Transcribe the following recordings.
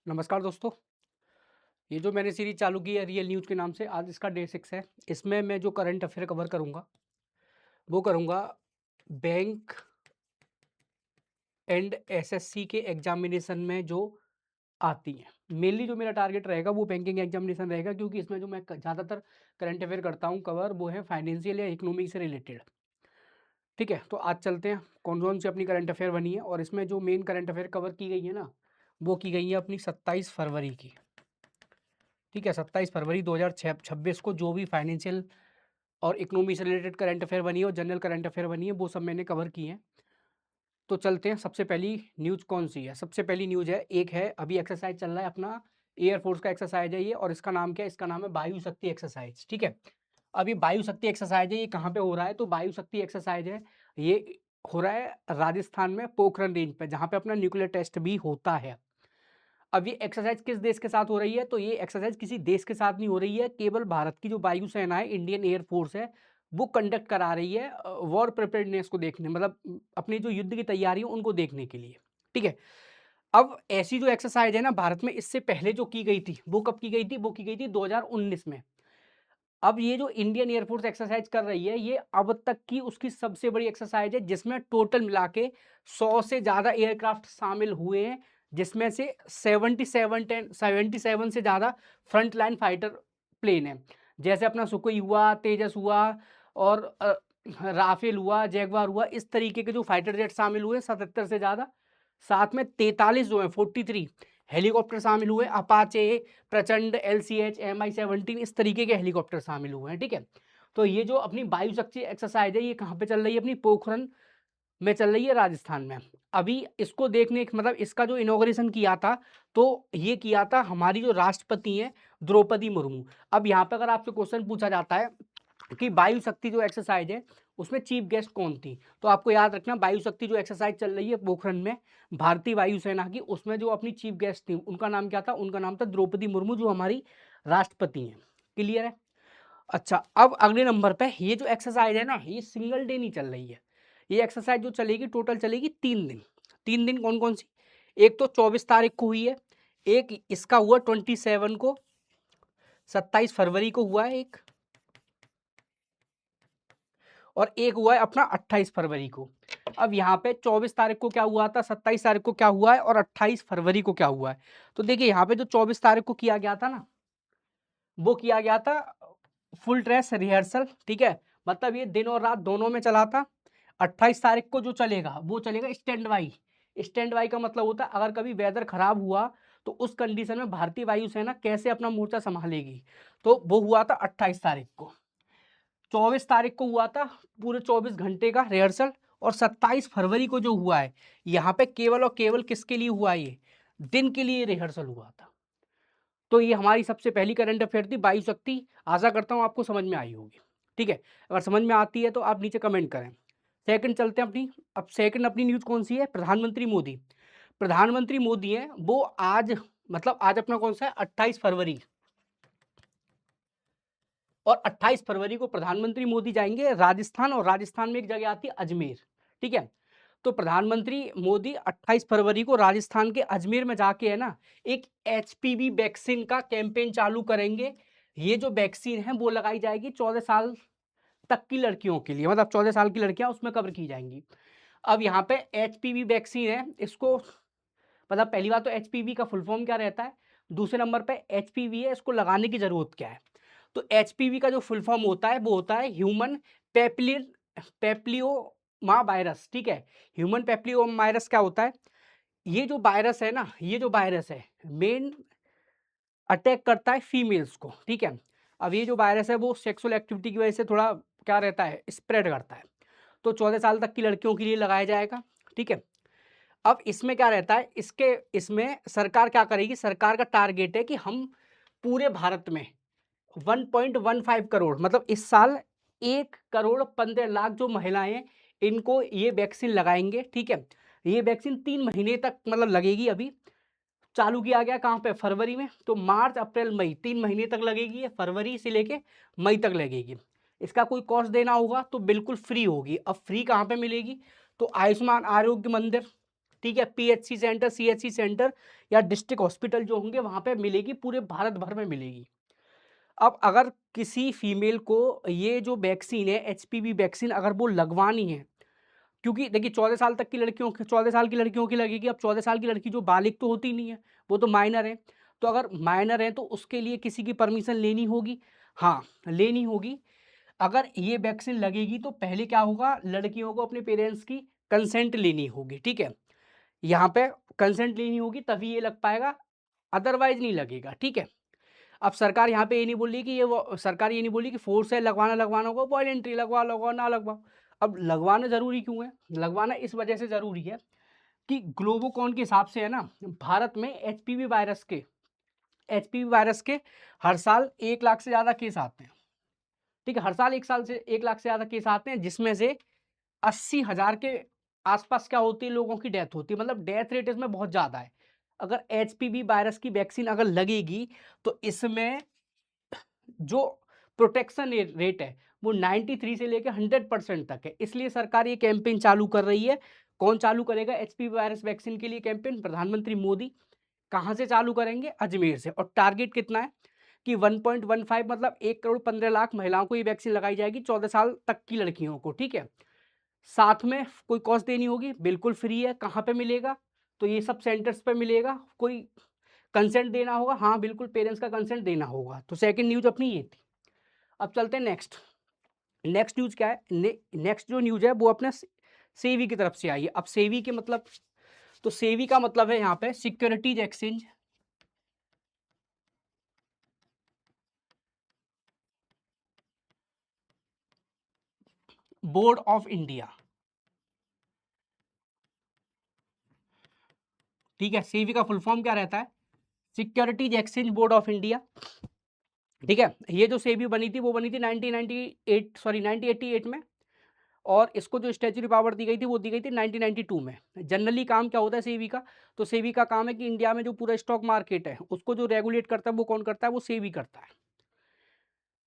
नमस्कार दोस्तों। ये जो मैंने सीरीज चालू की है रियल न्यूज़ के नाम से, आज इसका डे 6 है। इसमें मैं जो करंट अफेयर कवर करूँगा, वो करूँगा बैंक एंड एसएससी के एग्जामिनेशन में जो आती हैं। मेनली जो मेरा टारगेट रहेगा वो बैंकिंग एग्जामिनेशन रहेगा, क्योंकि इसमें जो मैं ज़्यादातर करंट अफेयर करता हूँ कवर, वो है फाइनेंशियल या इकोनॉमी से रिलेटेड। ठीक है, तो आज चलते हैं कौन कौन सी अपनी करंट अफेयर बनी है। और इसमें जो मेन करंट अफेयर कवर की गई है ना, वो की गई है अपनी 27 फरवरी की। ठीक है, 27 फरवरी 2026 को जो भी फाइनेंशियल और इकोनॉमी से रिलेटेड करंट अफेयर बनी है और जनरल करंट अफेयर बनी है, वो सब मैंने कवर की हैं। तो चलते हैं, सबसे पहली न्यूज़ कौन सी है। सबसे पहली न्यूज़ है, एक है अभी एक्सरसाइज चल रहा है अपना, एयरफोर्स का एक्सरसाइज है ये, और इसका नाम क्या है, इसका नाम है वायु शक्ति एक्सरसाइज। ठीक है, अब ये वायु शक्ति एक्सरसाइज है, ये कहाँ पे हो रहा है, तो वायु शक्ति एक्सरसाइज है ये हो रहा है राजस्थान में पोखरण रेंज पे, जहाँ पे अपना न्यूक्लियर टेस्ट भी होता है। अब ये एक्सरसाइज किस देश के साथ हो रही है, तो ये एक्सरसाइज किसी देश के साथ नहीं हो रही है, केवल भारत की जो वायुसेना है, इंडियन एयरफोर्स है, वो कंडक्ट करा रही है वॉर प्रिपेयर्डनेस को देखने, मतलब अपनी जो युद्ध की तैयारी है उनको देखने के लिए। ठीक है, अब ऐसी जो एक्सरसाइज है ना भारत में, इससे पहले जो की गई थी, वो कब की गई थी, वो की गई थी 2019 में। अब ये जो इंडियन एयरफोर्स एक्सरसाइज कर रही है, ये अब तक की उसकी सबसे बड़ी एक्सरसाइज है, जिसमें टोटल मिला के 100 से ज़्यादा एयरक्राफ्ट शामिल हुए हैं, जिसमें से 77 से ज़्यादा फ्रंट लाइन फाइटर प्लेन है। जैसे अपना सुखोई हुआ, तेजस हुआ, और राफेल हुआ, जैगवार हुआ, इस तरीके के जो फाइटर जेट शामिल हुए 77 से ज़्यादा। साथ में 43 जो है 43 हेलीकॉप्टर शामिल हुए, अपाचे, प्रचंड, एलसीएच, MI-17, इस तरीके के हेलीकॉप्टर शामिल हुए हैं। ठीक है, तो ये जो अपनी वायु शक्ति एक्सरसाइज है, ये कहाँ पे चल रही है, अपनी पोखरण में चल रही है, राजस्थान में। अभी इसको देखने, मतलब इसका जो इनॉग्रेशन किया था, तो ये किया था हमारी जो राष्ट्रपति हैं, द्रौपदी मुर्मू। अब यहाँ पे अगर आपसे क्वेश्चन पूछा जाता है कि वायु शक्ति जो एक्सरसाइज है, उसमें चीफ गेस्ट कौन थी, तो आपको याद रखना, वायु शक्ति जो एक्सरसाइज चल रही है पोखरण में भारतीय वायुसेना की, उसमें जो अपनी चीफ गेस्ट थी, उनका नाम क्या था, उनका नाम था द्रौपदी मुर्मू, जो हमारी राष्ट्रपति हैं। क्लियर है। अच्छा, अब अगले नंबर पे, ये जो एक्सरसाइज है ना, ये सिंगल डे नहीं चल रही है। ये एक्सरसाइज जो चलेगी, टोटल चलेगी 3 दिन। 3 दिन कौन कौन सी, एक तो 24 तारीख को हुई है, एक इसका हुआ 27 को, 27 फरवरी को हुआ है एक, और एक हुआ है अपना 28 फरवरी को। अब यहाँ पे 24 तारीख को क्या हुआ था, 27 तारीख को क्या हुआ है, और 28 फरवरी को क्या हुआ है। तो देखिए, यहाँ पे जो 24 तारीख को किया गया था ना, वो किया गया था फुल ड्रेस रिहर्सल। ठीक है, मतलब ये दिन और रात दोनों में चला था। 28 तारीख को जो चलेगा, वो चलेगा स्टैंड बाई। स्टैंड बाई का मतलब होता है, अगर कभी वेदर खराब हुआ, तो उस कंडीशन में भारतीय वायुसेना कैसे अपना मोर्चा संभालेगी, तो वो हुआ था 28 तारीख को। 24 तारीख को हुआ था पूरे 24 घंटे का रिहर्सल, और 27 फरवरी को जो हुआ है, यहाँ पे केवल और केवल किसके लिए हुआ है, ये दिन के लिए रिहर्सल हुआ था। तो ये हमारी सबसे पहली करंट अफेयर थी, वायु शक्ति। आशा करता हूँ आपको समझ में आई होगी। ठीक है, अगर समझ में आती है तो आप नीचे कमेंट करें। सेकंड चलते हैं अपनी, अब सेकंड अपनी न्यूज़ कौन सी है, प्रधानमंत्री मोदी। प्रधानमंत्री मोदी हैं वो आज, मतलब आज अपना कौन सा है, 28 फरवरी, और 28 फरवरी को प्रधानमंत्री मोदी जाएंगे राजस्थान, और राजस्थान में एक जगह आती है अजमेर। ठीक है, तो प्रधानमंत्री मोदी 28 फरवरी को राजस्थान के अजमेर में जाके है ना, एक HPV वैक्सीन का कैंपेन चालू करेंगे। ये जो वैक्सीन है वो लगाई जाएगी 14 साल तक की लड़कियों के लिए, मतलब 14 साल की लड़कियां उसमें कवर की जाएंगी। अब यहाँ पे HPV वैक्सीन है, इसको मतलब पहली बात तो HPV का फुल फॉर्म क्या रहता है, दूसरे नंबर पे HPV है, इसको लगाने की जरूरत क्या है। तो HPV का जो फुल फॉर्म होता है, वो होता है ह्यूमन पेप्लियोमा वायरस। ठीक है, ह्यूमन पेप्लियोमा वायरस क्या होता है, ये जो वायरस है ना, ये जो वायरस है मेन अटैक करता है फीमेल्स को। ठीक है, अब ये जो वायरस है वो सेक्सुअल एक्टिविटी की वजह से थोड़ा क्या रहता है, स्प्रेड करता है। तो 14 साल तक की लड़कियों के लिए लगाया जाएगा। ठीक है, अब इसमें क्या रहता है, इसमें सरकार क्या करेगी, सरकार का टारगेट है कि हम पूरे भारत में 1.15 करोड़, मतलब इस साल 1,15,00,000 जो महिलाएं हैं, इनको ये वैक्सीन लगाएंगे। ठीक है, ये वैक्सीन 3 महीने तक मतलब लगेगी। अभी चालू किया गया कहाँ पे, फरवरी में, तो मार्च अप्रैल मई 3 महीने तक लगेगी, ये फरवरी से लेके मई तक लगेगी। इसका कोई कॉस्ट देना होगा तो बिल्कुल फ्री होगी। अब फ्री कहाँ पे मिलेगी, तो आयुष्मान आरोग्य मंदिर, ठीक है, पीएचसी सेंटर, सीएचसी सेंटर या डिस्ट्रिक्ट हॉस्पिटल जो होंगे वहाँ पे मिलेगी, पूरे भारत भर में मिलेगी। अब अगर किसी फीमेल को ये जो वैक्सीन है एचपीवी वैक्सीन अगर वो लगवानी है, क्योंकि देखिए 14 साल तक की लड़कियों 14 साल की लड़कियों की लगेगी। अब 14 साल की लड़की जो बालिग तो होती नहीं है, वो तो माइनर है। तो अगर माइनर है तो उसके लिए किसी की परमिशन लेनी होगी। हाँ, लेनी होगी। अगर ये वैक्सीन लगेगी तो पहले क्या होगा, लड़कियों को अपने पेरेंट्स की कंसेंट लेनी होगी, ठीक है। यहाँ पे कंसेंट लेनी होगी तभी ये लग पाएगा, अदरवाइज नहीं लगेगा, ठीक है। अब सरकार यहाँ पे ये नहीं बोल रही कि सरकार ये नहीं बोली कि फोर्स है, लगवाना होगा, वॉलेंट्री लगवाओ ना लगवाओ। अब लगवाना जरूरी क्यों है? लगवाना इस वजह से जरूरी है कि ग्लोबोकॉन के हिसाब से है ना, भारत में एचपीवी वायरस के हर साल 1 लाख से ज्यादा केस आते हैं, ठीक है। हर साल 1 लाख से ज्यादा केस आते हैं, जिसमें से 80,000 के आसपास क्या होती है, लोगों की डेथ होती है। मतलब डेथ रेट इसमें बहुत ज्यादा है। अगर एचपीवी वायरस की वैक्सीन अगर लगेगी तो इसमें जो प्रोटेक्शन रेट है वो 93 से लेकर 100% तक है। इसलिए सरकार ये कैंपेन चालू कर रही है। कौन चालू करेगा एचपीवी वायरस वैक्सीन के लिए कैंपेन? प्रधानमंत्री मोदी। कहां से चालू करेंगे? अजमेर से। और टारगेट कितना है कि 1.15 मतलब 1,15,00,000 महिलाओं को ये वैक्सीन लगाई जाएगी, 14 साल तक की लड़कियों को, ठीक है। साथ में कोई कॉस्ट देनी होगी? बिल्कुल फ्री है। कहाँ पे मिलेगा? तो ये सब सेंटर्स पे मिलेगा। कोई कंसेंट देना होगा? हाँ बिल्कुल, पेरेंट्स का कंसेंट देना होगा। तो सेकंड न्यूज अपनी ये थी। अब चलते हैं नेक्स्ट। नेक्स्ट न्यूज क्या है? नेक्स्ट जो न्यूज है वो अपने सेवी की तरफ से आई है। अब सेवी के मतलब, तो सेवी का मतलब है यहाँ पे securities exchange board of India, ठीक है। सेवी का फुल फॉर्म क्या रहता है? Securities exchange board of India, ठीक है। ये जो सेवी बनी थी वो बनी थी 1988 में, और इसको जो स्टैच्यूटरी पावर दी गई थी वो दी गई थी 1992 में। जनरली काम क्या होता है सेवी का? तो सेवी का काम है कि इंडिया में जो पूरा स्टॉक मार्केट है उसको जो रेगुलेट करता है वो कौन करता है? वो सेवी करता है।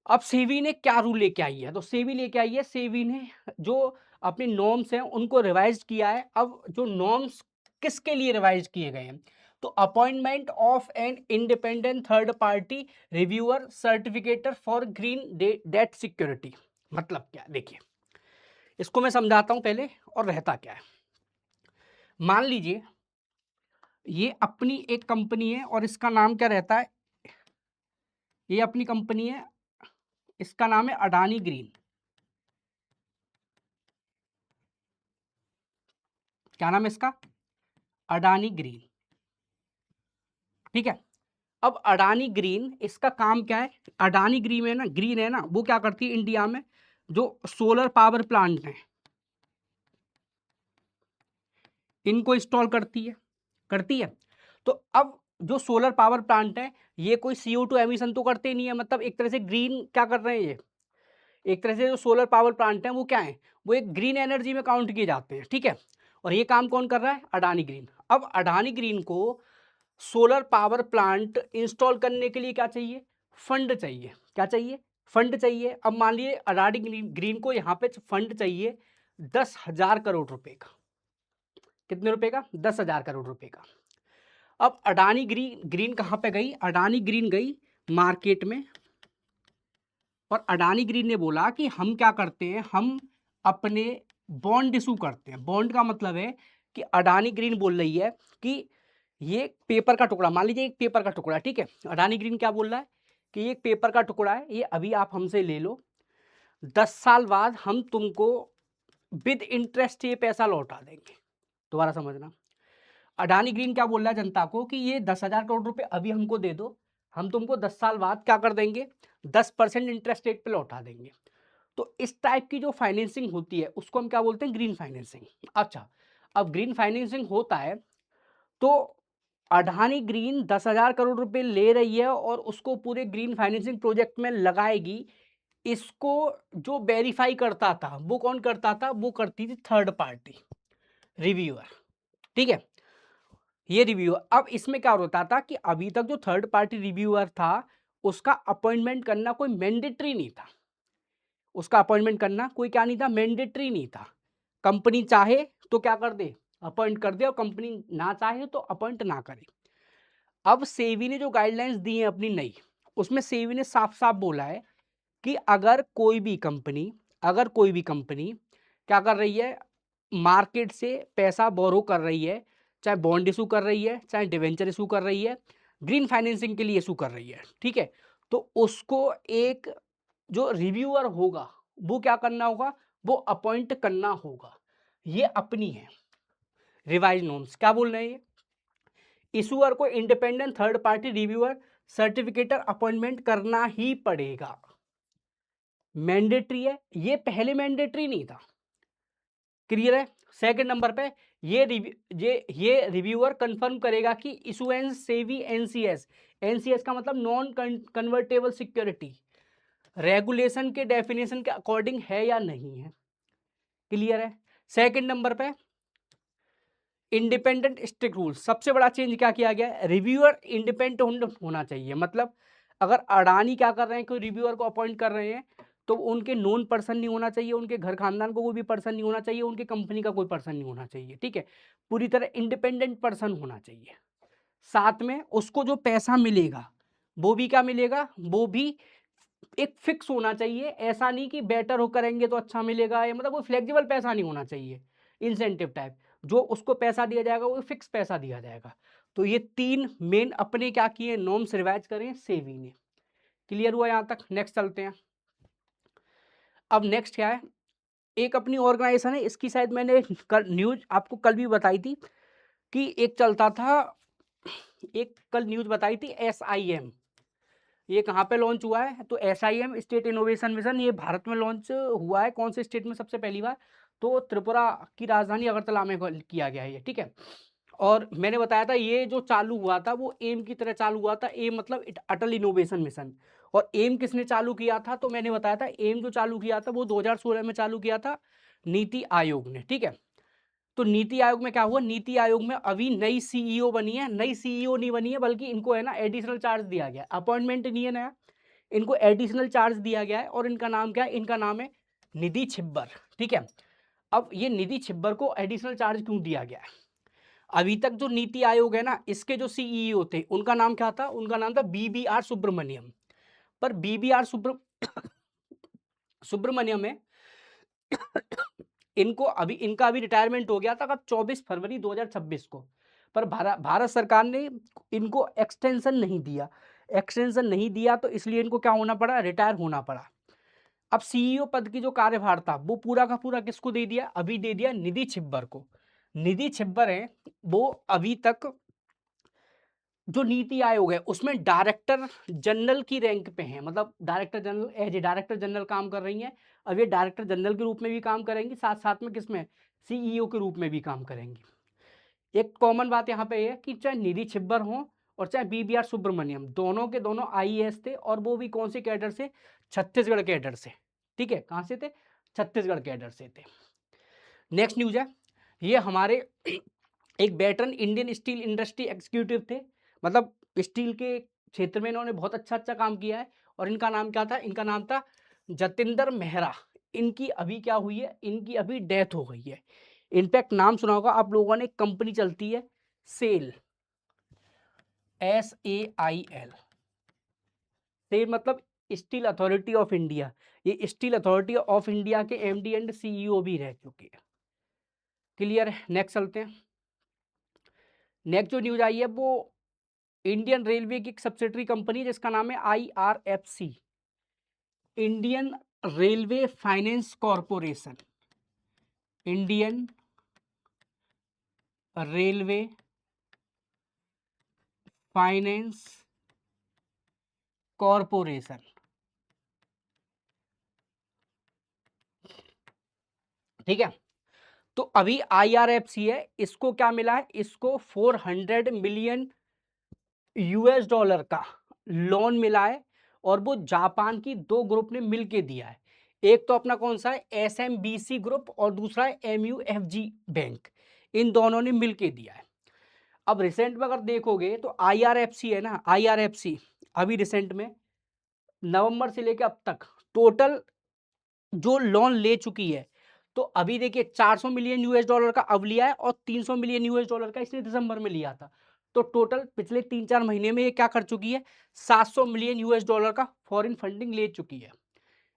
अब सेवी ने क्या रूल लेके आई है? तो सेवी लेके आई है, सेवी ने जो अपने नॉर्म्स हैं उनको रिवाइज किया है। अब जो नॉर्म्स किसके लिए रिवाइज किए गए हैं? तो appointment of an independent third party reviewer certificator for green debt security. मतलब क्या? देखिए, इसको मैं समझाता हूं पहले और रहता क्या है। मान लीजिए ये अपनी एक कंपनी है और इसका नाम क्या रहता है? ये अपनी कंपनी है, इसका नाम है अडानी ग्रीन। क्या नाम है इसका? अडानी ग्रीन, ठीक है। अब अडानी ग्रीन, इसका काम क्या है? अडानी ग्रीन है ना, वो क्या करती है इंडिया में जो सोलर पावर प्लांट हैं इनको इंस्टॉल करती है। तो अब जो सोलर पावर प्लांट है ये कोई CO2 एमिशन तो करते नहीं है। मतलब एक तरह से ग्रीन क्या कर रहे हैं ये? एक तरह से जो सोलर पावर प्लांट हैं वो क्या है? वो एक ग्रीन एनर्जी में काउंट किए जाते हैं, ठीक है। और ये काम कौन कर रहा है? अडानी ग्रीन। अब अडानी ग्रीन को सोलर पावर प्लांट इंस्टॉल करने के लिए क्या चाहिए? फंड चाहिए। क्या चाहिए? फंड चाहिए। अब मान लीजिए अडानी ग्रीन को यहाँ पे फंड चाहिए 10,000 करोड़ रुपए का। कितने रुपए का? 10,000 करोड़ रुपए का। अब अडानी ग्रीन कहाँ पे गई? अडानी ग्रीन गई मार्केट में, और अडानी ग्रीन ने बोला कि हम क्या करते हैं, हम अपने बॉन्ड इशू करते हैं। बॉन्ड का मतलब है कि अडानी ग्रीन बोल रही है कि ये पेपर का टुकड़ा, मान लीजिए एक पेपर का टुकड़ा, ठीक है। अडानी ग्रीन क्या बोल रहा है कि ये एक पेपर का टुकड़ा है, ये अभी आप हमसे ले लो, 10 साल बाद हम तुमको विद इंटरेस्ट ये पैसा लौटा देंगे। दोबारा समझना, अडानी ग्रीन क्या बोल रहा है जनता को कि ये 10,000 करोड़ रुपए अभी हमको दे दो, हम तुमको 10 साल बाद क्या कर देंगे? 10% इंटरेस्ट रेट पे लौटा देंगे। तो इस टाइप की जो फाइनेंसिंग होती है उसको हम क्या बोलते हैं? Green financing. अच्छा, अब ग्रीन फाइनेंसिंग होता है तो अडानी ग्रीन 10,000 करोड़ रुपए ले रही है और उसको पूरे ग्रीन फाइनेंसिंग प्रोजेक्ट में लगाएगी। इसको जो वेरीफाई करता था वो कौन करता था? वो करती थी थर्ड पार्टी रिव्यूअर, ठीक है। ये रिव्यूअर, अब इसमें क्या होता था कि अभी तक जो थर्ड पार्टी रिव्यूअर था उसका अपॉइंटमेंट करना कोई मैंडेटरी नहीं था। उसका अपॉइंटमेंट करना कोई क्या नहीं था? मैंडेटरी नहीं था। कंपनी चाहे तो क्या कर दे? अपॉइंट कर दे और कंपनी ना चाहे तो अपॉइंट ना करे। अब सेबी ने जो गाइडलाइंस दी हैं अपनी नई, उसमें सेबी ने साफ साफ बोला है कि अगर कोई भी कंपनी क्या कर रही है, मार्केट से पैसा बोरो कर रही है, चाहे बॉन्ड इशू कर रही है, चाहे डिवेंचर इशू कर रही है, ग्रीन फाइनेंसिंग के लिए इशू कर रही है, ठीक है, तो उसको एक जो रिव्यूअर होगा वो क्या करना होगा, वो अपॉइंट करना होगा। ये अपनी है रिवाइज नॉर्म्स। क्या बोल रहे हैं ये, इशूअर को independent third party reviewer certificator appointment करना ही पड़ेगा, मैंडेटरी है, ये पहले मैंडेटरी नहीं था। क्लियर है। सेकंड नंबर पे ये रिव्यूअर कंफर्म करेगा कि इशुएंस सेवी एनसीएस, एनसीएस का मतलब नॉन कन्वर्टेबल सिक्योरिटी, रेगुलेशन के डेफिनेशन के अकॉर्डिंग है या नहीं है। क्लियर है। सेकंड नंबर पे इंडिपेंडेंट स्ट्रिक्ट रूल्स, सबसे बड़ा चेंज क्या किया गया है, रिव्यूअर इंडिपेंडेंट होना चाहिए। मतलब अगर अडानी क्या कर रहे हैं, कोई रिव्यूअर को अपॉइंट कर रहे हैं तो उनके नोन पर्सन नहीं होना चाहिए, उनके घर खानदान को कोई भी पर्सन नहीं होना चाहिए, उनके कंपनी का कोई पर्सन नहीं होना चाहिए, ठीक है, पूरी तरह इंडिपेंडेंट पर्सन होना चाहिए। साथ में उसको जो पैसा मिलेगा वो भी क्या मिलेगा, वो भी एक फिक्स होना चाहिए। ऐसा नहीं कि बेटर हो करेंगे तो अच्छा मिलेगा, या मतलब कोई फ्लेक्सिबल पैसा नहीं होना चाहिए, इंसेंटिव टाइप। जो उसको पैसा दिया जाएगा वो फिक्स पैसा दिया जाएगा। तो ये तीन मेन अपने क्या किए, नॉर्म्स रिवाइज करें सेबी ने। क्लियर हुआ यहां तक। नेक्स्ट चलते हैं। अब नेक्स्ट क्या है, एक अपनी ऑर्गेनाइजेशन है, इसकी शायद मैंने न्यूज आपको कल भी बताई थी कि एक चलता था, एक कल न्यूज बताई थी SIM, ये कहाँ पे लॉन्च हुआ है, तो SIM स्टेट इनोवेशन मिशन, ये भारत में लॉन्च हुआ है। कौन से स्टेट में सबसे पहली बार, तो त्रिपुरा की राजधानी अगरतला में किया गया है ये, ठीक है। और मैंने बताया था ये जो चालू हुआ था वो एम की तरह चालू हुआ था, एम मतलब अटल इनोवेशन मिशन। और एम किसने चालू किया था, तो मैंने बताया था एम जो चालू किया था वो 2016 में चालू किया था नीति आयोग ने, ठीक है। तो नीति आयोग में क्या हुआ, नीति आयोग में अभी नई CEO बनी है, नई CEO नहीं बनी है, बल्कि इनको है ना एडिशनल चार्ज दिया गया, अपॉइंटमेंट नहीं है नया, इनको एडिशनल चार्ज दिया गया है। और इनका नाम क्या है, इनका नाम है निधि छिब्बर, ठीक है। अब ये निधि छिब्बर को एडिशनल चार्ज क्यों दिया गया है, अभी तक जो नीति आयोग है ना, इसके जो CEO थे उनका नाम क्या था, उनका नाम था BBR सुब्रमण्यम। पर BBR सुब्रमण्यम है इनको अभी, इनका अभी रिटायरमेंट हो गया था कब, 24 फरवरी 2026 को। पर भारत सरकार ने इनको एक्सटेंशन नहीं दिया, तो इसलिए इनको क्या होना पड़ा, रिटायर होना पड़ा। अब CEO पद की जो कार्यभार था वो पूरा का पूरा किसको दे दिया, अभी दे दिया निधि छिब्बर को। निधि छिब्बर है वो अभी तक जो नीति आयोग है उसमें डायरेक्टर जनरल की रैंक पे हैं, मतलब director general, as a director general काम कर रही हैं। अब ये डायरेक्टर जनरल के रूप में भी काम करेंगी, साथ साथ में किसमें, CEO के रूप में भी काम करेंगी। एक कॉमन बात यहाँ पे है कि चाहे निधि छिब्बर हो और चाहे BBR सुब्रमण्यम, दोनों के दोनों IAS थे, और वो भी कौन से कैडर से, छत्तीसगढ़ कैडर से, ठीक है। कहाँ से थे, छत्तीसगढ़ कैडर से थे। नेक्स्ट न्यूज है, ये हमारे एक veteran Indian steel industry executive थे, मतलब स्टील के क्षेत्र में इन्होंने बहुत अच्छा अच्छा काम किया है। और इनका नाम क्या था, इनका नाम था जतिंदर मेहरा। इनकी अभी क्या हुई है, इनकी अभी डेथ हो गई है। इनफैक्ट नाम सुना होगा आप लोगों ने, कंपनी चलती है सेल, SAIL, सेल मतलब स्टील अथॉरिटी ऑफ इंडिया। ये स्टील अथॉरिटी ऑफ इंडिया के MD एंड CEO भी रह चुके हैं। क्लियर है। नेक्स्ट चलते हैं। नेक्स्ट जो न्यूज आई है वो इंडियन रेलवे की एक सब्सिडरी कंपनी जिसका नाम है IRFC, Indian railway finance corporation, Indian railway finance corporation, ठीक है। तो अभी IRFC है, इसको क्या मिला है, इसको 400 मिलियन US डॉलर का लोन मिला है, और वो जापान की दो ग्रुप ने मिलके दिया है। एक तो अपना कौन सा है, SMBC ग्रुप, और दूसरा है MUFG बैंक, इन दोनों ने मिलके दिया है। अब रिसेंट में अगर देखोगे तो IRFC है ना, IRFC अभी रिसेंट में नवंबर से लेकर अब तक टोटल जो लोन ले चुकी है, तो अभी देखिए 400 मिलियन यूएस डॉलर का अब लिया है और 300 मिलियन यूएस डॉलर का इसने दिसंबर में लिया था। तो टोटल पिछले 3-4 महीने में ये क्या कर चुकी है, 700 मिलियन यूएस डॉलर का फॉरेन फंडिंग ले चुकी है।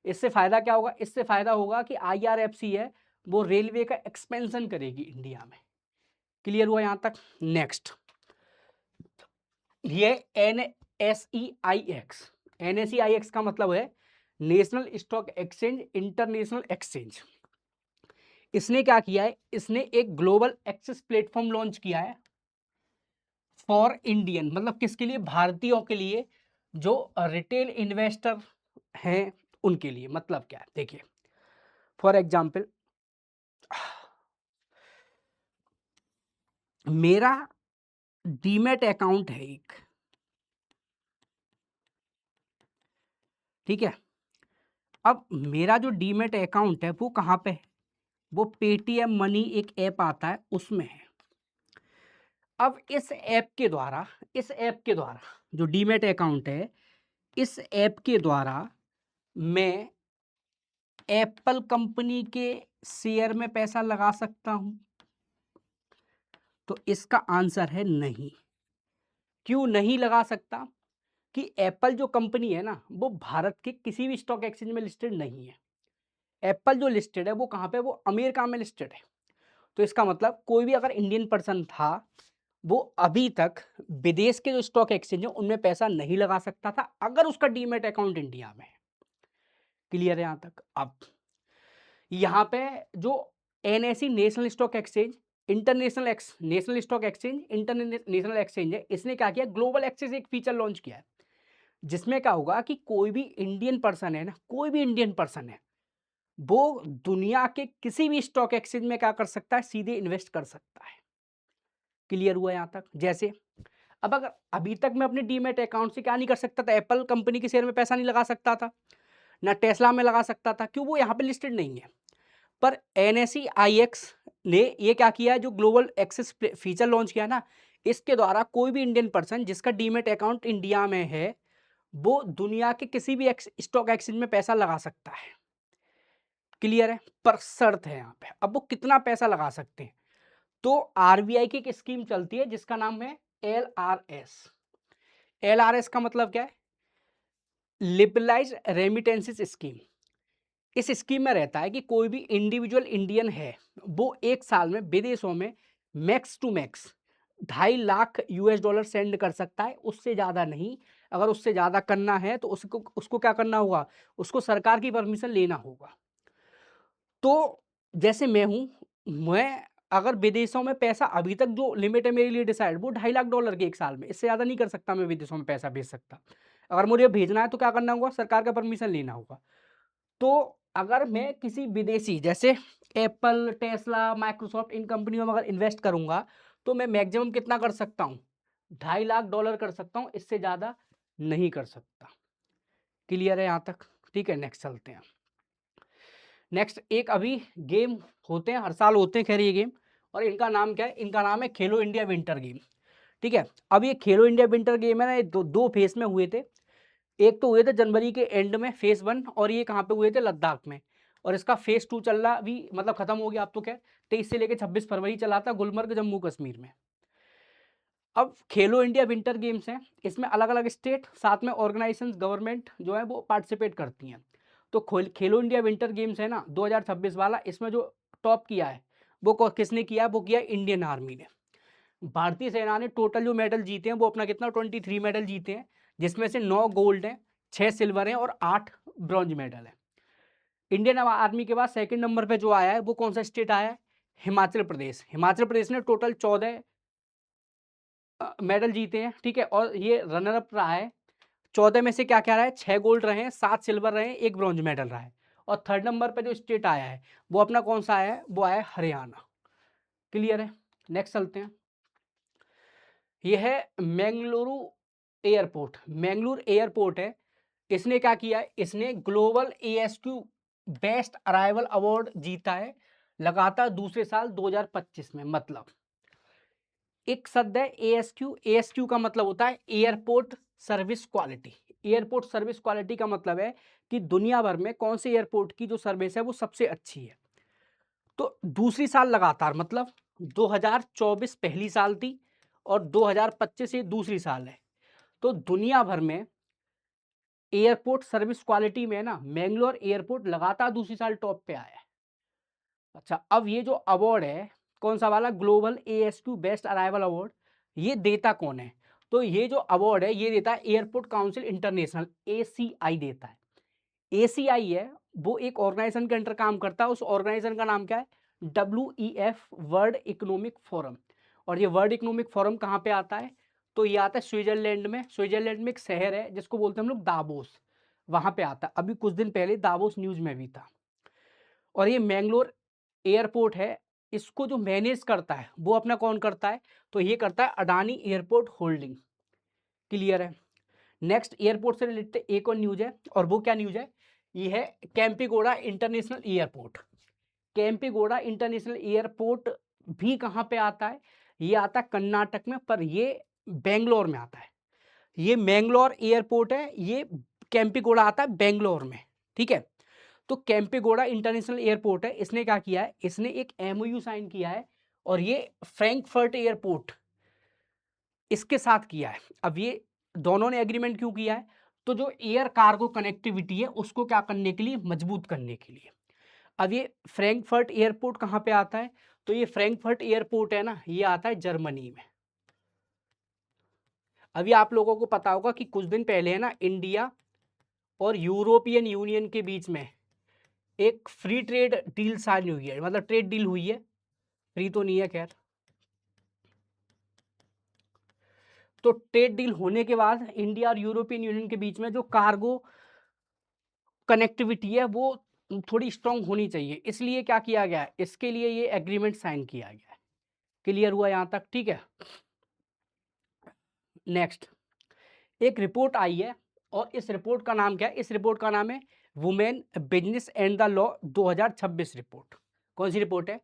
इससे फायदा क्या होगा, इससे फायदा होगा कि आईआरएफसी है वो रेलवे का एक्सपेंशन करेगी इंडिया में। क्लियर हुआ यहां तक। नेक्स्ट ये NSEIX। NSEIX का मतलब है national stock exchange international exchange. इसने क्या किया है, इसने एक ग्लोबल एक्सेस प्लेटफॉर्म लॉन्च किया है फॉर इंडियन, मतलब किसके लिए, भारतीयों के लिए जो रिटेल इन्वेस्टर हैं उनके लिए। मतलब क्या है देखिए, फॉर एग्जांपल मेरा डीमैट अकाउंट है एक, ठीक है। अब मेरा जो डीमैट अकाउंट है वो कहाँ पे है, वो पेटीएम मनी एक ऐप आता है उसमें है। अब इस ऐप के द्वारा जो डीमैट अकाउंट है, इस ऐप के द्वारा मैं एप्पल कंपनी के शेयर में पैसा लगा सकता हूं। तो इसका आंसर है नहीं। क्यों नहीं लगा सकता, कि एप्पल जो कंपनी है ना वो भारत के किसी भी स्टॉक एक्सचेंज में लिस्टेड नहीं है। एप्पल जो लिस्टेड है वो कहाँ पे, वो अमेरिका में लिस्टेड है। तो इसका मतलब कोई भी अगर इंडियन पर्सन था वो अभी तक विदेश के जो स्टॉक एक्सचेंज है उनमें पैसा नहीं लगा सकता था अगर उसका डीमैट अकाउंट इंडिया में है। क्लियर है यहां तक। अब यहाँ पे जो NSE national stock exchange national stock exchange international exchange है, इसने क्या किया, ग्लोबल एक्सेस एक फीचर लॉन्च किया है जिसमें क्या होगा कि कोई भी इंडियन पर्सन है ना, कोई भी इंडियन पर्सन है वो दुनिया के किसी भी स्टॉक एक्सचेंज में क्या कर सकता है, सीधे इन्वेस्ट कर सकता है। क्लियर हुआ यहां तक। जैसे अब अगर अभी तक मैं अपने डीमैट अकाउंट से क्या नहीं कर सकता था, एप्पल कंपनी के शेयर में पैसा नहीं लगा सकता था, ना टेस्ला में लगा सकता था, क्यों, वो यहाँ पे लिस्टेड नहीं है। पर NSEIX ने ये क्या किया है, जो ग्लोबल एक्सेस फीचर लॉन्च किया ना, इसके द्वारा कोई भी इंडियन पर्सन जिसका डीमैट अकाउंट इंडिया में है वो दुनिया के किसी भी स्टॉक एक्सचेंज में पैसा लगा सकता है। क्लियर है। पर शर्त है यहाँ पे, अब वो कितना पैसा लगा सकते हैं। तो RBI की एक स्कीम चलती है जिसका नाम है LRS। LRS का मतलब क्या है, लिबरलाइज रेमिटेंसेस स्कीम। इस स्कीम में रहता है कि कोई भी इंडिविजुअल इंडियन है वो एक साल में विदेशों में max to max 2.5 lakh US dollar send कर सकता है, उससे ज़्यादा नहीं। अगर उससे ज़्यादा करना है तो उसको उसको क्या करना होगा, उसको सरकार की परमिशन लेना होगा। तो जैसे मैं हूँ, मैं अगर विदेशों में पैसा, अभी तक जो लिमिट है मेरे लिए डिसाइड, वो 2.5 लाख डॉलर की एक साल में, इससे ज़्यादा नहीं कर सकता मैं विदेशों में पैसा भेज सकता। अगर मुझे भेजना है तो क्या करना होगा, सरकार का परमिशन लेना होगा। तो अगर मैं किसी विदेशी जैसे एप्पल, टेस्ला, माइक्रोसॉफ्ट, इन कंपनियों में अगर इन्वेस्ट करूंगा तो मैं मैक्सिमम कितना कर सकता हूं, 2.5 लाख डॉलर कर सकता हूं, इससे ज़्यादा नहीं कर सकता। क्लियर है यहाँ तक। ठीक है, नेक्स्ट चलते हैं। नेक्स्ट एक अभी गेम होते हैं, हर साल होते हैं खैर ये गेम, और इनका नाम क्या है, इनका नाम है खेलो इंडिया विंटर गेम। ठीक है। अब ये खेलो इंडिया विंटर गेम है ना, ये दो फेस में हुए थे। एक तो हुए थे जनवरी के एंड में फेज 1, और ये कहाँ पे हुए थे, लद्दाख में। और इसका फेज 2 चल रहा अभी, मतलब खत्म हो गया अब तो। क्या 23 से लेकर 26 फरवरी चला था, गुलमर्ग जम्मू कश्मीर में। अब खेलो इंडिया विंटर गेम्स हैं, इसमें अलग अलग स्टेट साथ में ऑर्गेनाइजेशन गवर्नमेंट जो है वो पार्टिसिपेट करती हैं। तो खेलो इंडिया विंटर गेम्स है ना 2026 वाला, इसमें जो टॉप किया है वो किसने किया है, वो किया इंडियन आर्मी ने। भारतीय सेना ने टोटल जो मेडल जीते हैं वो अपना कितना, 23 मेडल जीते हैं, जिसमें से 9 गोल्ड हैं, 6 सिल्वर हैं और 8 ब्रॉन्ज मेडल है। इंडियन आर्मी के बाद सेकंड नंबर पे जो आया है वो कौन सा स्टेट आया है, हिमाचल प्रदेश। हिमाचल प्रदेश ने टोटल 14 मेडल जीते हैं। ठीक है, और ये रनर अप रहा है। 14 में से क्या क्या रहा है, 6 गोल्ड रहे हैं, 7 सिल्वर रहे हैं, 1 ब्रॉन्ज मेडल रहा है। और थर्ड नंबर पे जो स्टेट आया है वो अपना कौन सा आया है, वो आया है हरियाणा। क्लियर है। नेक्स्ट चलते हैं। ये है मैंगलुरु एयरपोर्ट। मैंगलोर एयरपोर्ट है, इसने क्या किया है, इसने global ASQ best arrival award जीता है लगातार दूसरे साल 2025 में। मतलब एक शब्द है ASQ का मतलब होता है airport service quality. Airport service quality का मतलब है कि दुनिया भर में कौन से एयरपोर्ट की जो सर्विस है वो सबसे अच्छी है। तो दूसरी साल लगातार मतलब 2024 पहली साल थी और 2025 ये दूसरी साल है। तो दुनिया भर में एयरपोर्ट सर्विस क्वालिटी में ना मैंगलोर एयरपोर्ट लगातार दूसरी साल टॉप पे आया है। अच्छा, अब ये जो अवार्ड है, कौन सा वाला, ग्लोबल एएसक्यू बेस्ट अराइवल अवार्ड, ये देता कौन है? तो ये जो अवार्ड है ये देता है एयरपोर्ट काउंसिल इंटरनेशनल, एसीआई देता है। एसीआई है वो एक ऑर्गेनाइजेशन के अंडर काम करता है, उस ऑर्गेनाइजेशन का नाम क्या है, WEF, वर्ल्ड इकोनॉमिक फोरम। और ये वर्ल्ड इकोनॉमिक फोरम कहाँ पे आता है? तो ये आता है स्विट्जरलैंड में। स्विट्जरलैंड में एक शहर है जिसको बोलते हैं हम लोग दावोस, वहां पे आता है। अभी कुछ दिन पहले दावोस न्यूज में भी था। और ये मैंगलोर एयरपोर्ट है, इसको जो मैनेज करता है वो अपना कौन करता है? तो ये करता है अडानी एयरपोर्ट होल्डिंग। क्लियर है? नेक्स्ट एयरपोर्ट से रिलेटेड एक और न्यूज है, और वो क्या न्यूज है? ये है Kempegowda international airport. Kempegowda international airport भी कहाँ पे आता है? ये आता है कर्नाटक में, पर ये बेंगलोर में आता है। ये मैंगलोर एयरपोर्ट है, ये कैंपेगौड़ा आता है बेंगलोर में। ठीक है, तो कैंपेगौड़ा इंटरनेशनल एयरपोर्ट है, इसने क्या किया है, इसने एक MOU साइन किया है, और ये फ्रैंकफर्ट एयरपोर्ट इसके साथ किया है। अब ये दोनों ने एग्रीमेंट क्यों किया है? तो जो एयर कार्गो कनेक्टिविटी है उसको क्या करने के लिए, मजबूत करने के लिए। अब ये फ्रैंकफर्ट एयरपोर्ट कहाँ पे आता है? तो ये फ्रैंकफर्ट एयरपोर्ट है ना, ये आता है जर्मनी में। अभी आप लोगों को पता होगा कि कुछ दिन पहले है ना, इंडिया और यूरोपियन यूनियन के बीच में एक फ्री ट्रेड डील साइन हुई है, मतलब ट्रेड डील हुई है, फ्री तो नहीं है खैर। तो ट्रेड डील होने के बाद इंडिया और यूरोपियन यूनियन के बीच में जो कार्गो कनेक्टिविटी है वो थोड़ी स्ट्रांग होनी चाहिए, इसलिए क्या किया गया है, इसके लिए ये एग्रीमेंट साइन किया गया है। क्लियर हुआ यहां तक? ठीक है। नेक्स्ट एक रिपोर्ट आई है, और इस रिपोर्ट का नाम क्या है? इस रिपोर्ट का नाम है women business and the law 2026 report. कौन सी रिपोर्ट है?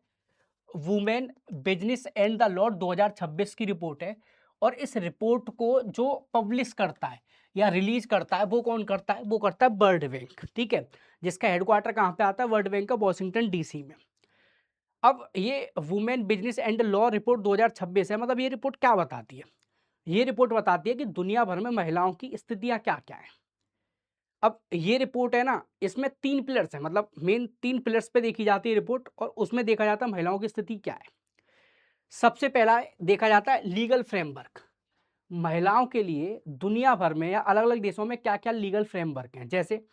Women business and the law 2026 की रिपोर्ट है। और इस रिपोर्ट को जो पब्लिश करता है या रिलीज करता है वो कौन करता है? वो करता है वर्ल्ड बैंक। ठीक है, जिसका हेडक्वार्टर कहाँ पे आता है? वर्ल्ड बैंक का वॉशिंगटन DC में। अब ये women business and law report 2026 है, मतलब ये रिपोर्ट क्या बताती है? ये रिपोर्ट बताती है कि दुनिया भर में महिलाओं की स्थितियां क्या क्या है। अब ये रिपोर्ट है ना, इसमें 3 पिलर्स हैं, मतलब मेन 3 पिलर्स पे देखी जाती है रिपोर्ट, और उसमें देखा जाता है महिलाओं की स्थिति क्या है। सबसे पहला देखा जाता है लीगल फ्रेमवर्क। महिलाओं के लिए दुनिया भर में या अलग अलग देशों में क्या क्या लीगल फ्रेमवर्क हैं। जैसे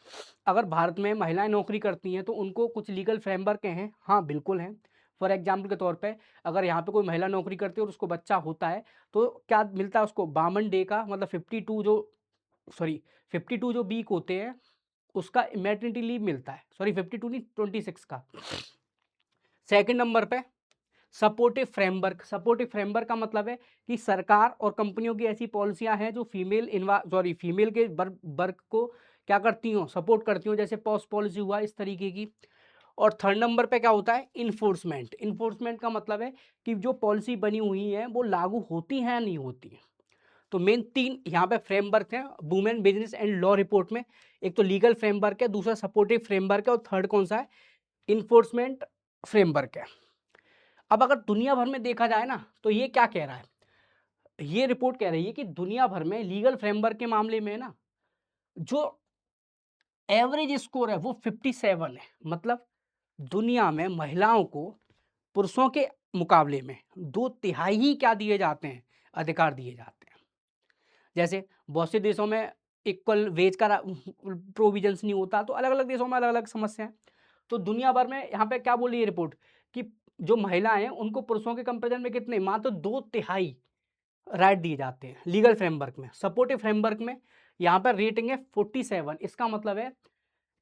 अगर भारत में महिलाएं नौकरी करती हैं तो उनको कुछ लीगल फ्रेमवर्क हैं, हाँ बिल्कुल हैं। फॉर एग्जाम्पल के तौर पे अगर यहाँ पे कोई महिला नौकरी करती है और उसको बच्चा होता है, तो क्या मिलता है उसको? 52 डे का, मतलब 52 जो, सॉरी 52 जो वीक होते हैं उसका मैटरनिटी लीव मिलता है। सॉरी 52 नहीं, 26 का। सेकंड नंबर पे सपोर्टिव फ्रेमवर्क। सपोर्टिव फ्रेमवर्क का मतलब है कि सरकार और कंपनियों की ऐसी पॉलिसियां हैं जो फीमेल के वर्ग को क्या करती हो? सपोर्ट करती हो, जैसे पॉस पॉलिसी हुआ, इस तरीके की। और थर्ड नंबर पे क्या होता है? इन्फोर्समेंट। इन्फोर्समेंट का मतलब है कि जो पॉलिसी बनी हुई है वो लागू होती है या नहीं होती है। तो मेन 3 यहाँ पे फ्रेमवर्क हैं women business and law report में। एक तो लीगल फ्रेमवर्क है, दूसरा सपोर्टिव फ्रेमवर्क है, और थर्ड कौन सा है? इन्फोर्समेंट फ्रेमवर्क है। अब अगर दुनिया भर में देखा जाए ना, तो ये क्या कह रहा है? ये रिपोर्ट कह रही है कि दुनिया भर में लीगल फ्रेमवर्क के मामले में ना जो एवरेज स्कोर है वो 57 है। मतलब दुनिया में महिलाओं को पुरुषों के मुकाबले में 2/3 ही क्या दिए जाते हैं? अधिकार दिए जाते हैं। जैसे बहुत से देशों में इक्वल वेज का प्रोविजंस नहीं होता, तो अलग अलग देशों में अलग अलग समस्या है। तो दुनिया भर में यहाँ पे क्या बोली है रिपोर्ट, कि जो महिलाएं हैं उनको पुरुषों के कंपेरिजन में कितने, मात्र 2/3 राइट दिए जाते हैं लीगल फ्रेमवर्क में। सपोर्टिव फ्रेमवर्क में यहाँ पर रेटिंग है 47। इसका मतलब है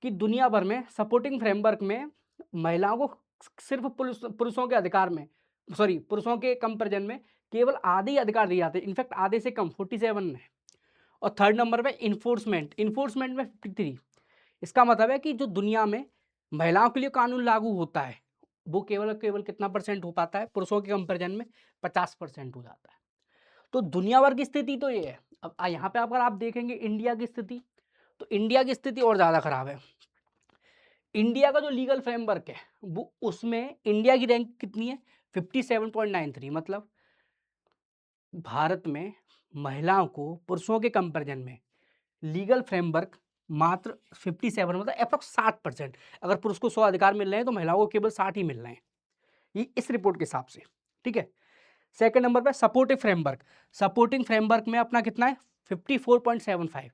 कि दुनिया भर में सपोर्टिंग फ्रेमवर्क में महिलाओं को सिर्फ पुरुषों के अधिकार में, सॉरी पुरुषों के कंपेरिजन में केवल आधे ही अधिकार दिए जाते हैं, इनफैक्ट आधे से कम 47 में। और थर्ड नंबर पे इन्फोर्समेंट, इन्फोर्समेंट में 53। इसका मतलब है कि जो दुनिया में महिलाओं के लिए कानून लागू होता है वो केवल केवल कितना परसेंट हो पाता है? पुरुषों के कंपेरिजन में 50% हो जाता है। तो दुनिया भर की स्थिति तो ये है। अब यहाँ पे अगर आप देखेंगे इंडिया की स्थिति, तो इंडिया की स्थिति और ज़्यादा खराब है। इंडिया का जो लीगल फ्रेमवर्क है वो उसमें इंडिया की रैंक कितनी है 57.93 मतलब भारत में महिलाओं को पुरुषों के कंपैरिजन में लीगल फ्रेमवर्क मात्र 57 मतलब अप्रॉक्स 60%। अगर पुरुष को 100 अधिकार मिल रहे हैं तो महिलाओं को केवल 60 ही मिल रहे हैं, ये इस रिपोर्ट के हिसाब से। ठीक है, सेकंड नंबर पे सपोर्टिव फ्रेमवर्क। सपोर्टिंग फ्रेमवर्क में अपना कितना है 54.75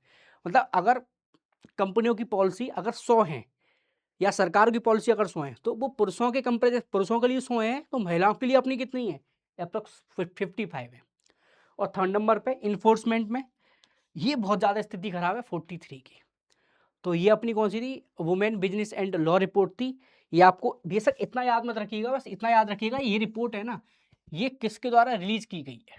मतलब अगर कंपनियों की पॉलिसी अगर 100 है या सरकार की पॉलिसी अगर 100 है तो वो पुरुषों के कंपेरिजन पुरुषों के लिए 100 है तो महिलाओं के लिए अपनी कितनी है अप्रॉक्स 55 है। और थर्ड नंबर पे इन्फोर्समेंट में ये बहुत ज़्यादा स्थिति खराब है 43 की। तो ये अपनी कौन सी थी women business and law report थी। ये आपको बेशक इतना याद मत रखिएगा, बस इतना याद रखिएगा ये रिपोर्ट है ना ये किसके द्वारा रिलीज की गई है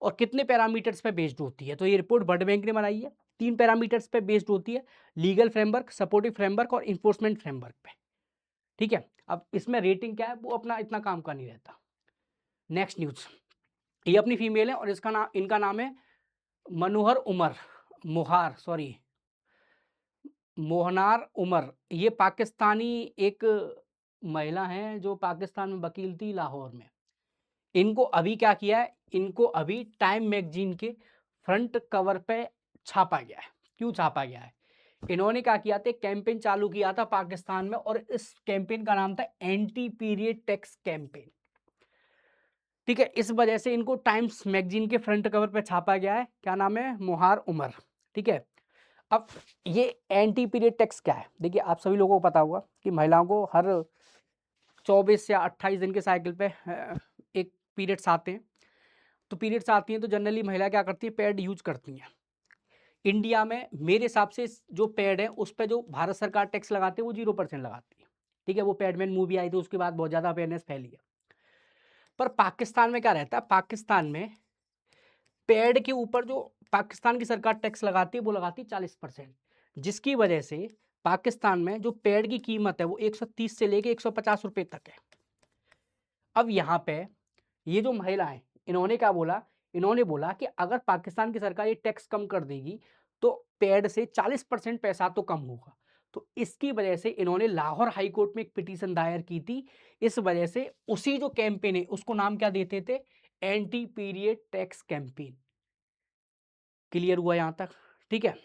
और कितने पैरामीटर्स पे बेस्ड होती है। तो ये रिपोर्ट वर्ल्ड बैंक ने बनाई है, 3 पैरामीटर्स पे बेस्ड होती है, लीगल फ्रेमवर्क, सपोर्टिव फ्रेमवर्क और इन्फोर्समेंट फ्रेमवर्क पे। ठीक है, अब इसमें रेटिंग क्या है वो अपना इतना काम का नहीं रहता। नेक्स्ट न्यूज, ये अपनी फीमेल है और इसका नाम इनका नाम है मनोहर उमर मोहार सॉरी मोहनार उमर। ये पाकिस्तानी एक महिला हैं जो पाकिस्तान में वकील थी लाहौर में। इनको अभी क्या किया है, इनको अभी टाइम मैगजीन के फ्रंट कवर पे छापा गया है। क्यों छापा गया है, इन्होंने क्या किया था कैंपेन चालू किया था पाकिस्तान में और इस कैंपेन का नाम था एंटी पीरियड टैक्स कैंपेन। ठीक है, इस वजह से इनको टाइम्स मैगजीन के फ्रंट कवर पे छापा गया है। क्या नाम है, मुहार उमर। ठीक है, अब ये एंटी पीरियड टैक्स क्या है, देखिए आप सभी लोगों को पता होगा कि महिलाओं को हर 24 या 28 दिन के साइकिल पे एक पीरियड्स आते हैं। तो पीरियड्स आती हैं तो जनरली महिला क्या करती है पैड यूज करती हैं। इंडिया में मेरे हिसाब से जो पैड है उस पर जो भारत सरकार टैक्स लगाती है वो 0% लगाती है। ठीक है, वो पैडमैन मूवी आई थी उसके बाद बहुत ज़्यादा अवेयरनेस फैली है। पर पाकिस्तान में क्या रहता है, पाकिस्तान में पैड के ऊपर जो पाकिस्तान की सरकार टैक्स लगाती है वो लगाती है 40%, जिसकी वजह से पाकिस्तान में जो पैड की कीमत है वो 130 से लेके 150 रुपए तक है। अब यहाँ पे ये जो महिला है इन्होंने क्या बोला, इन्होंने बोला कि अगर पाकिस्तान की सरकार ये टैक्स कम कर देगी तो पैड से 40% पैसा तो कम होगा। तो इसकी वजह से इन्होंने लाहौर हाई कोर्ट में एक पिटीशन दायर की थी। इस वजह से उसी जो कैंपेन है उसको नाम क्या देते थे, anti period tax campaign. Clear हुआ यहाँ तक? ठीक है,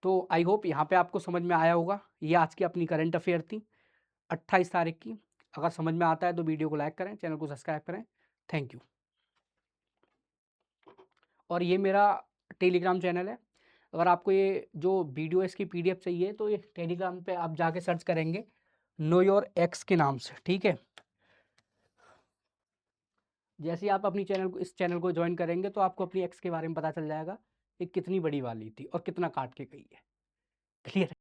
तो आई होप यहाँ पे आपको समझ में आया होगा। ये आज की अपनी करंट अफेयर थी 28 तारीख की। अगर समझ में आता है तो वीडियो को लाइक करें, चैनल को सब्सक्राइब करें। Thank you. और ये मेरा टेलीग्राम चैनल है। अगर आपको ये जो वीडियो है इसकी पीडीएफ चाहिए तो ये टेलीग्राम पे आप जाके सर्च करेंगे नो योर एक्स के नाम से। ठीक है, जैसे ही आप अपनी चैनल को इस चैनल को ज्वाइन करेंगे तो आपको अपनी एक्स के बारे में पता चल जाएगा कि कितनी बड़ी वाली थी और कितना काट के गई है। क्लियर?